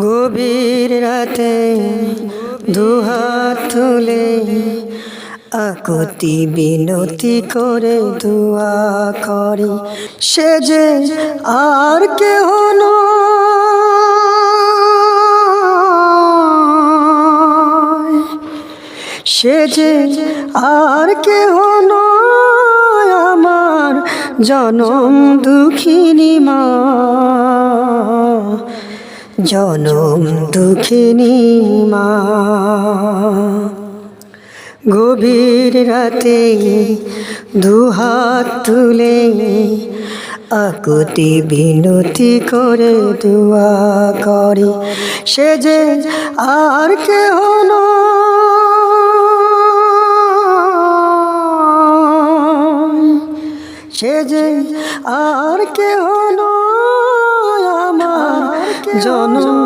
গভীর রাতে দুহাত তুলে আকুতি বিনতি করে দুয়া করি, সে যে আর কেহ নয়, সে যে আর কেহ নয়, আমার জনম দুঃখিনী মা, জনম দুঃখিনী মা। গভীর রাতে দুহাত তুলে আকুতি বিনতি করে দুয়া করি, সে যে আর কেহ নয়, সে যে আর কেহ নয়, আমার জনম